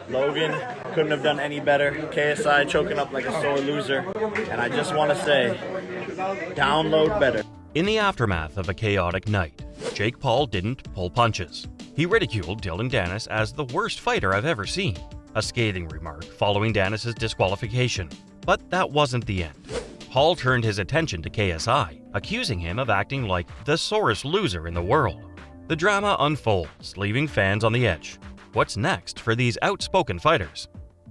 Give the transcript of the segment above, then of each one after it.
Logan couldn't have done any better. KSI choking up like a sore loser. And I just want to say, download better. In the aftermath of a chaotic night, Jake Paul didn't pull punches. He ridiculed Dillon Danis as the worst fighter I've ever seen, a scathing remark following Danis' disqualification. But that wasn't the end. Paul turned his attention to KSI, accusing him of acting like the sorest loser in the world. The drama unfolds, leaving fans on the edge. What's next for these outspoken fighters?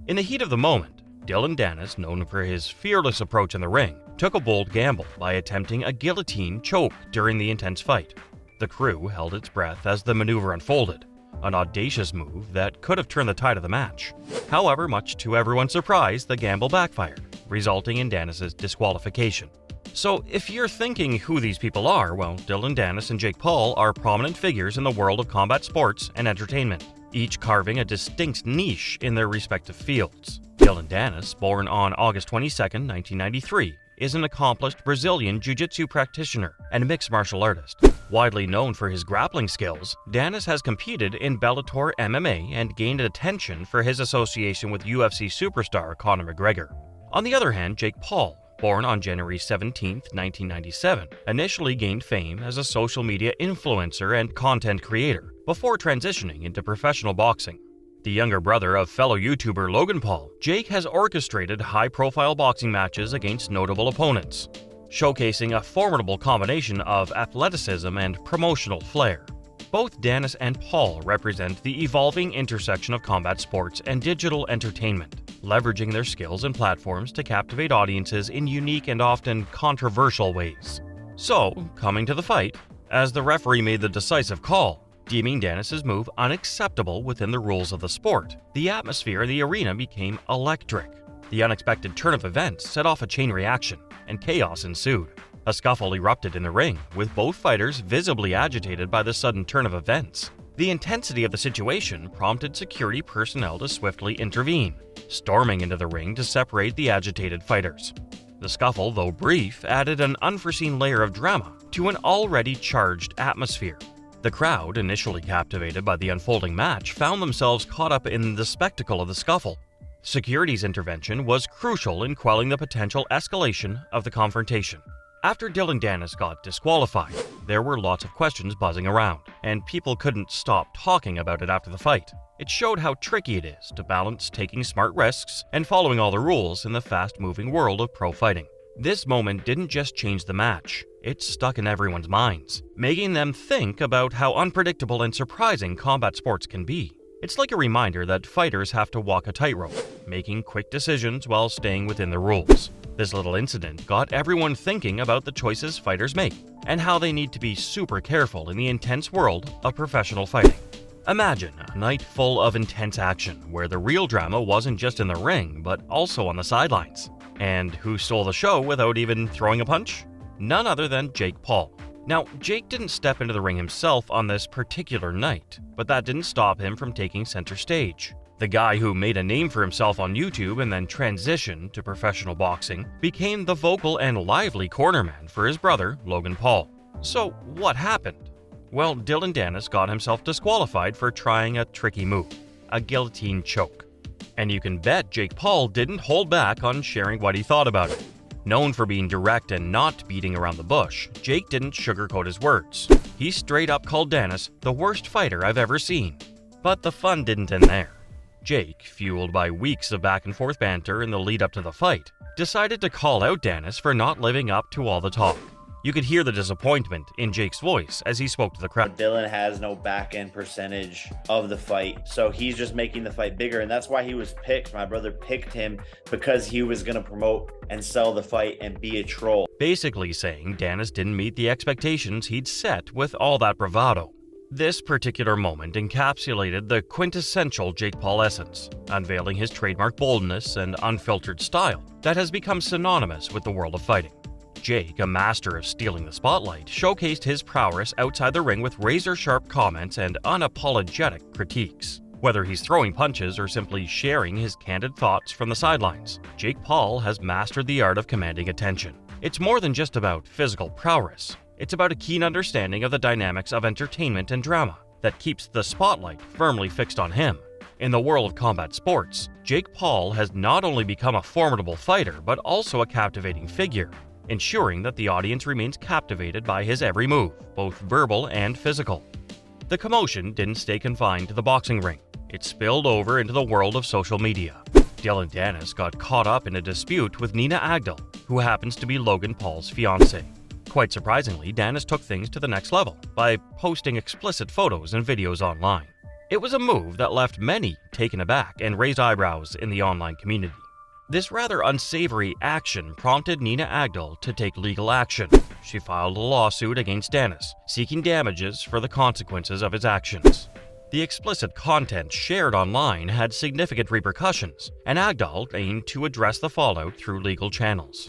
In the heat of the moment, Dillon Danis, known for his fearless approach in the ring, took a bold gamble by attempting a guillotine choke during the intense fight. The crew held its breath as the maneuver unfolded, an audacious move that could have turned the tide of the match. However, much to everyone's surprise, the gamble backfired, resulting in Danis' disqualification. So if you're thinking who these people are, well, Dillon Danis and Jake Paul are prominent figures in the world of combat sports and entertainment, each carving a distinct niche in their respective fields. Dillon Danis, born on August 22, 1993, is an accomplished Brazilian jiu-jitsu practitioner and mixed martial artist. Widely known for his grappling skills, Danis has competed in Bellator MMA and gained attention for his association with UFC superstar Conor McGregor. On the other hand, Jake Paul, born on January 17, 1997, initially gained fame as a social media influencer and content creator before transitioning into professional boxing. The younger brother of fellow YouTuber Logan Paul, Jake has orchestrated high-profile boxing matches against notable opponents, showcasing a formidable combination of athleticism and promotional flair. Both Danis and Paul represent the evolving intersection of combat sports and digital entertainment, leveraging their skills and platforms to captivate audiences in unique and often controversial ways. So, coming to the fight, as the referee made the decisive call, deeming Danis' move unacceptable within the rules of the sport, the atmosphere in the arena became electric. The unexpected turn of events set off a chain reaction, and chaos ensued. A scuffle erupted in the ring, with both fighters visibly agitated by the sudden turn of events. The intensity of the situation prompted security personnel to swiftly intervene, storming into the ring to separate the agitated fighters. The scuffle, though brief, added an unforeseen layer of drama to an already charged atmosphere. The crowd, initially captivated by the unfolding match, found themselves caught up in the spectacle of the scuffle. Security's intervention was crucial in quelling the potential escalation of the confrontation. After Dillon Danis got disqualified, there were lots of questions buzzing around, and people couldn't stop talking about it after the fight. It showed how tricky it is to balance taking smart risks and following all the rules in the fast-moving world of pro fighting. This moment didn't just change the match, it stuck in everyone's minds, making them think about how unpredictable and surprising combat sports can be. It's like a reminder that fighters have to walk a tightrope, making quick decisions while staying within the rules. This little incident got everyone thinking about the choices fighters make and how they need to be super careful in the intense world of professional fighting. Imagine a night full of intense action where the real drama wasn't just in the ring but also on the sidelines. And who stole the show without even throwing a punch? None other than Jake Paul. Now, Jake didn't step into the ring himself on this particular night, but that didn't stop him from taking center stage. The guy who made a name for himself on YouTube and then transitioned to professional boxing became the vocal and lively cornerman for his brother, Logan Paul. So, what happened? Well, Dillon Danis got himself disqualified for trying a tricky move, a guillotine choke. And you can bet Jake Paul didn't hold back on sharing what he thought about it. Known for being direct and not beating around the bush, Jake didn't sugarcoat his words. He straight up called Danis the worst fighter I've ever seen. But the fun didn't end there. Jake, fueled by weeks of back and forth banter in the lead up to the fight, decided to call out Danis for not living up to all the talk. You could hear the disappointment in Jake's voice as he spoke to the crowd. Dillon has no back-end percentage of the fight, so he's just making the fight bigger, and that's why he was picked. My brother picked him because he was going to promote and sell the fight and be a troll. Basically saying Danis didn't meet the expectations he'd set with all that bravado. This particular moment encapsulated the quintessential Jake Paul essence, unveiling his trademark boldness and unfiltered style that has become synonymous with the world of fighting. Jake, a master of stealing the spotlight, showcased his prowess outside the ring with razor-sharp comments and unapologetic critiques. Whether he's throwing punches or simply sharing his candid thoughts from the sidelines, Jake Paul has mastered the art of commanding attention. It's more than just about physical prowess. It's about a keen understanding of the dynamics of entertainment and drama that keeps the spotlight firmly fixed on him. In the world of combat sports, Jake Paul has not only become a formidable fighter, but also a captivating figure, ensuring that the audience remains captivated by his every move, both verbal and physical. The commotion didn't stay confined to the boxing ring. It spilled over into the world of social media. Dillon Danis got caught up in a dispute with Nina Agdal, who happens to be Logan Paul's fiancée. Quite surprisingly, Danis took things to the next level by posting explicit photos and videos online. It was a move that left many taken aback and raised eyebrows in the online community. This rather unsavory action prompted Nina Agdal to take legal action. She filed a lawsuit against Danis, seeking damages for the consequences of his actions. The explicit content shared online had significant repercussions, and Agdal aimed to address the fallout through legal channels.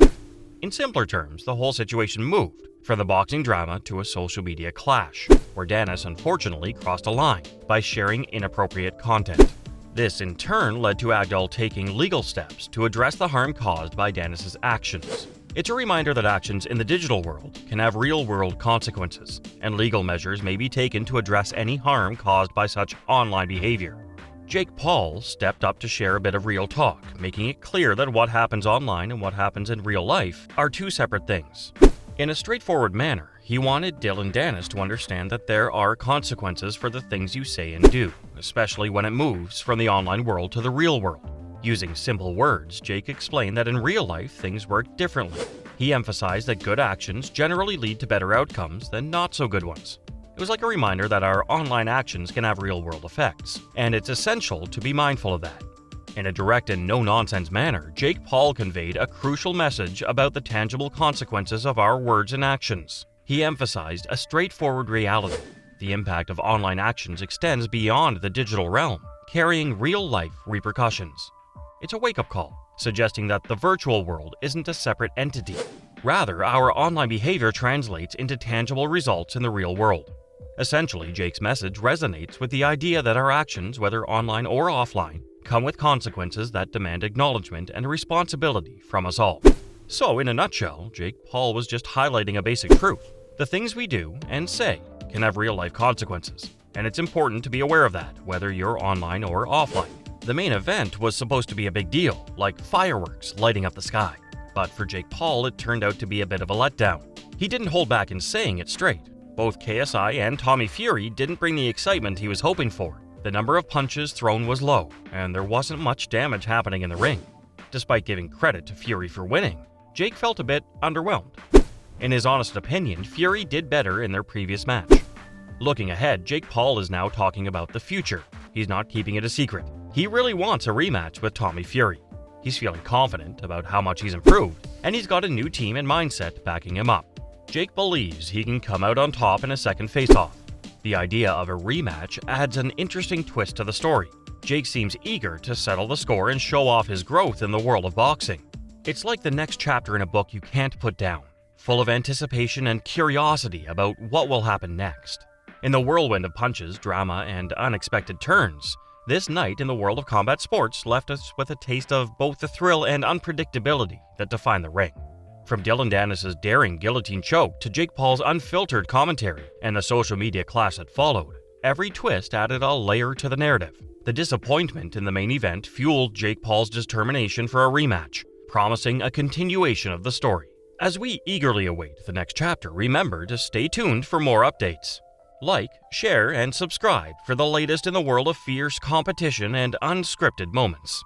In simpler terms, the whole situation moved from the boxing drama to a social media clash, where Danis unfortunately crossed a line by sharing inappropriate content. This in turn led to Agdal taking legal steps to address the harm caused by Danis' actions. It's a reminder that actions in the digital world can have real-world consequences, and legal measures may be taken to address any harm caused by such online behavior. Jake Paul stepped up to share a bit of real talk, making it clear that what happens online and what happens in real life are two separate things. In a straightforward manner, he wanted Dillon Danis to understand that there are consequences for the things you say and do, especially when it moves from the online world to the real world. Using simple words, Jake explained that in real life things work differently. He emphasized that good actions generally lead to better outcomes than not so good ones. It was like a reminder that our online actions can have real-world effects, and it's essential to be mindful of that. In a direct and no-nonsense manner, Jake Paul conveyed a crucial message about the tangible consequences of our words and actions. He emphasized a straightforward reality. The impact of online actions extends beyond the digital realm, carrying real-life repercussions. It's a wake-up call, suggesting that the virtual world isn't a separate entity. Rather, our online behavior translates into tangible results in the real world. Essentially, Jake's message resonates with the idea that our actions, whether online or offline, come with consequences that demand acknowledgement and responsibility from us all. So, in a nutshell, Jake Paul was just highlighting a basic truth. The things we do and say can have real-life consequences, and it's important to be aware of that, whether you're online or offline. The main event was supposed to be a big deal, like fireworks lighting up the sky. But for Jake Paul, it turned out to be a bit of a letdown. He didn't hold back in saying it straight. Both KSI and Tommy Fury didn't bring the excitement he was hoping for. The number of punches thrown was low, and there wasn't much damage happening in the ring. Despite giving credit to Fury for winning, Jake felt a bit underwhelmed. In his honest opinion, Fury did better in their previous match. Looking ahead, Jake Paul is now talking about the future. He's not keeping it a secret. He really wants a rematch with Tommy Fury. He's feeling confident about how much he's improved, and he's got a new team and mindset backing him up. Jake believes he can come out on top in a second face-off. The idea of a rematch adds an interesting twist to the story. Jake seems eager to settle the score and show off his growth in the world of boxing. It's like the next chapter in a book you can't put down, full of anticipation and curiosity about what will happen next. In the whirlwind of punches, drama, and unexpected turns, this night in the world of combat sports left us with a taste of both the thrill and unpredictability that define the ring. From Dillon Danis' daring guillotine choke to Jake Paul's unfiltered commentary and the social media clash that followed, every twist added a layer to the narrative. The disappointment in the main event fueled Jake Paul's determination for a rematch, promising a continuation of the story. As we eagerly await the next chapter, remember to stay tuned for more updates. Like, share, and subscribe for the latest in the world of fierce competition and unscripted moments.